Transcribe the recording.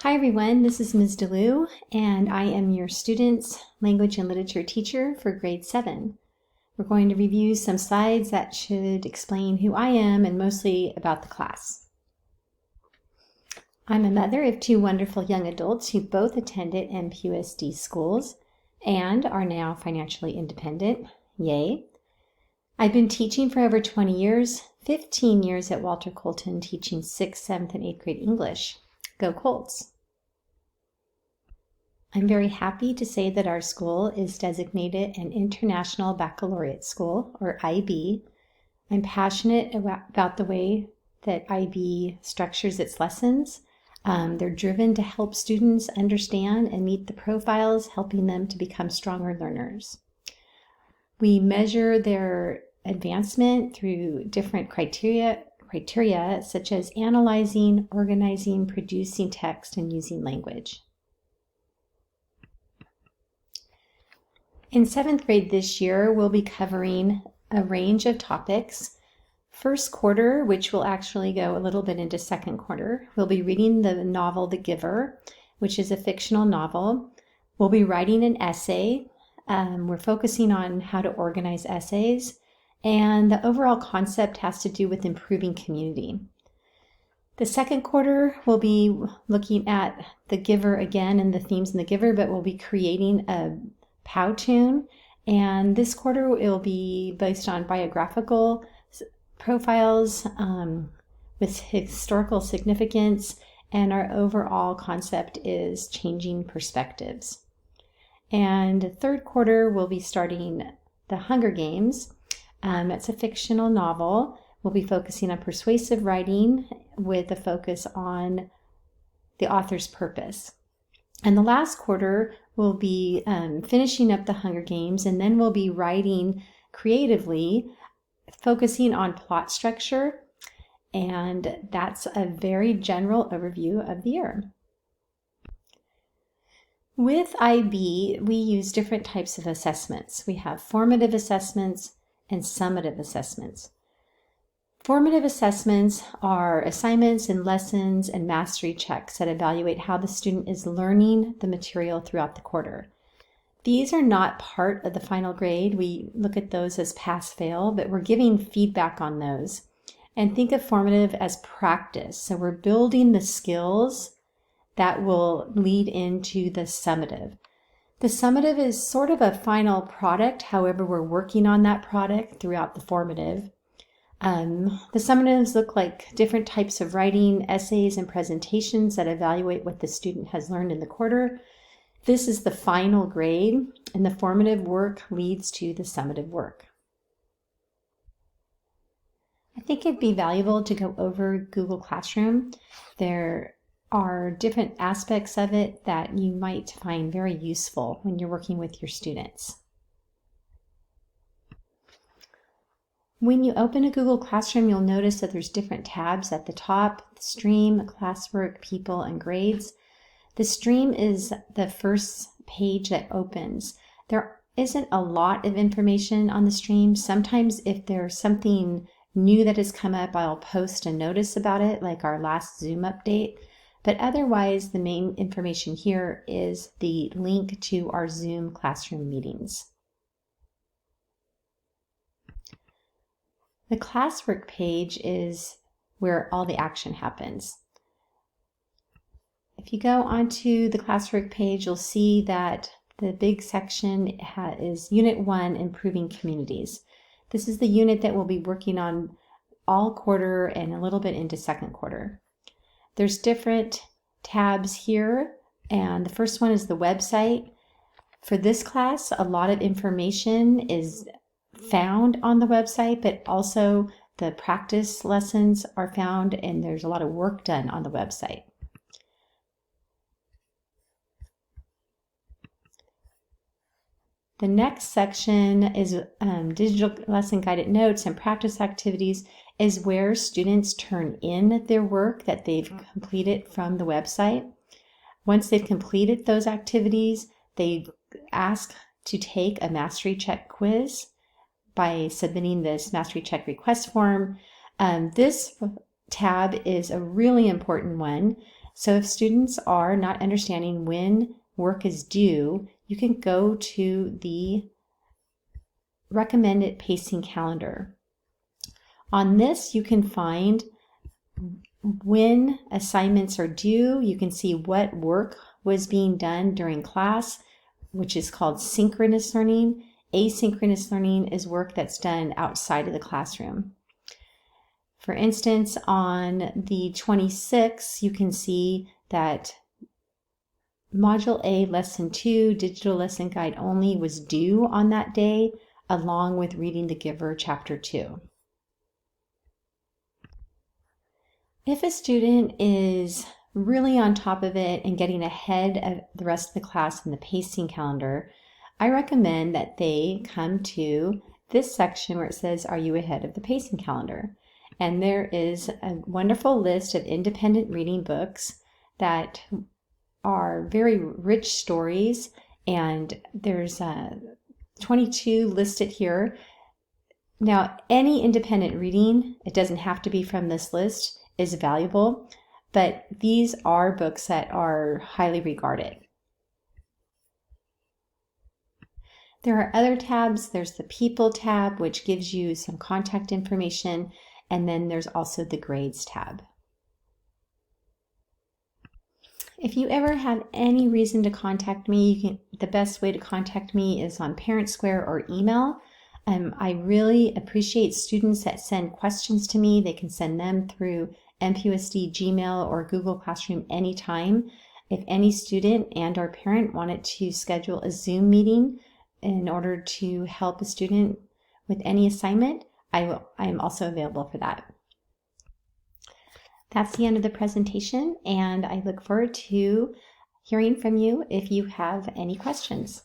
Hi everyone, this is Ms. Leuw, and I am your student's language and literature teacher for grade 7. We're going to review some slides that should explain who I am and mostly about the class. I'm a mother of two wonderful young adults who both attended MPUSD schools and are now financially independent. Yay! I've been teaching for over 20 years, 15 years at Walter Colton teaching 6th, 7th, and 8th grade English. Go Colts! I'm very happy to say that our school is designated an International Baccalaureate School, or IB. I'm passionate about the way that IB structures its lessons. They're driven to help students understand and meet the profiles, helping them to become stronger learners. We measure their advancement through different criteria such as analyzing, organizing, producing text, and using language. In 7th grade this year, we'll be covering a range of topics. First quarter, which will actually go a little bit into second quarter, we'll be reading the novel The Giver, which is a fictional novel. We'll be writing an essay. We're focusing on how to organize essays, and the overall concept has to do with improving community. The second quarter, we'll be looking at The Giver again and the themes in The Giver, but we'll be creating a Powtoon, and this quarter it will be based on biographical profiles with historical significance, and our overall concept is changing perspectives. And third quarter we'll be starting The Hunger Games. It's a fictional novel. We'll be focusing on persuasive writing with a focus on the author's purpose. And the last quarter we'll be finishing up The Hunger Games, and then we'll be writing creatively, focusing on plot structure, and that's a very general overview of the year. With IB, we use different types of assessments. We have formative assessments and summative assessments. Formative assessments are assignments and lessons and mastery checks that evaluate how the student is learning the material throughout the quarter. These are not part of the final grade. We look at those as pass-fail, but we're giving feedback on those. And think of formative as practice. So we're building the skills that will lead into the summative. The summative is sort of a final product, however we're working on that product throughout the formative. The summatives look like different types of writing, essays, and presentations that evaluate what the student has learned in the quarter. This is the final grade, and the formative work leads to the summative work. I think it'd be valuable to go over Google Classroom. There are different aspects of it that you might find very useful when you're working with your students. When you open a Google Classroom, you'll notice that there's different tabs at the top: Stream, Classwork, People, and Grades. The Stream is the first page that opens. There isn't a lot of information on the Stream. Sometimes if there's something new that has come up, I'll post a notice about it, like our last Zoom update. But otherwise, the main information here is the link to our Zoom classroom meetings. The classwork page is where all the action happens. If you go onto the classwork page, you'll see that the big section is Unit 1, Improving Communities. This is the unit that we'll be working on all quarter and a little bit into second quarter. There's different tabs here, and the first one is the website. For this class, a lot of information is found on the website, but also the practice lessons are found, and there's a lot of work done on the website. The next section is digital lesson guided notes and practice activities, is where students turn in their work that they've completed from the website. Once they've completed those activities, they ask to take a mastery check quiz by submitting this mastery check request form. This tab is a really important one. So if students are not understanding when work is due, you can go to the recommended pacing calendar. On this, you can find when assignments are due. You can see what work was being done during class, which is called synchronous learning. Asynchronous learning is work that's done outside of the classroom. For instance, on the 26th, you can see that Module A, Lesson 2, Digital Lesson Guide Only, was due on that day, along with Reading the Giver, Chapter 2. If a student is really on top of it and getting ahead of the rest of the class in the pacing calendar, I recommend that they come to this section where it says, "Are you ahead of the pacing calendar?" And there is a wonderful list of independent reading books that are very rich stories, and there's 22 listed here. Now, any independent reading, it doesn't have to be from this list, is valuable, but these are books that are highly regarded. There are other tabs. There's the People tab, which gives you some contact information, and then there's also the Grades tab. If you ever have any reason to contact me, the best way to contact me is on Parent Square or email. I really appreciate students that send questions to me. They can send them through MPUSD, Gmail, or Google Classroom anytime. If any student and or parent wanted to schedule a Zoom meeting in order to help a student with any assignment, I am also available for that. That's the end of the presentation, and I look forward to hearing from you if you have any questions.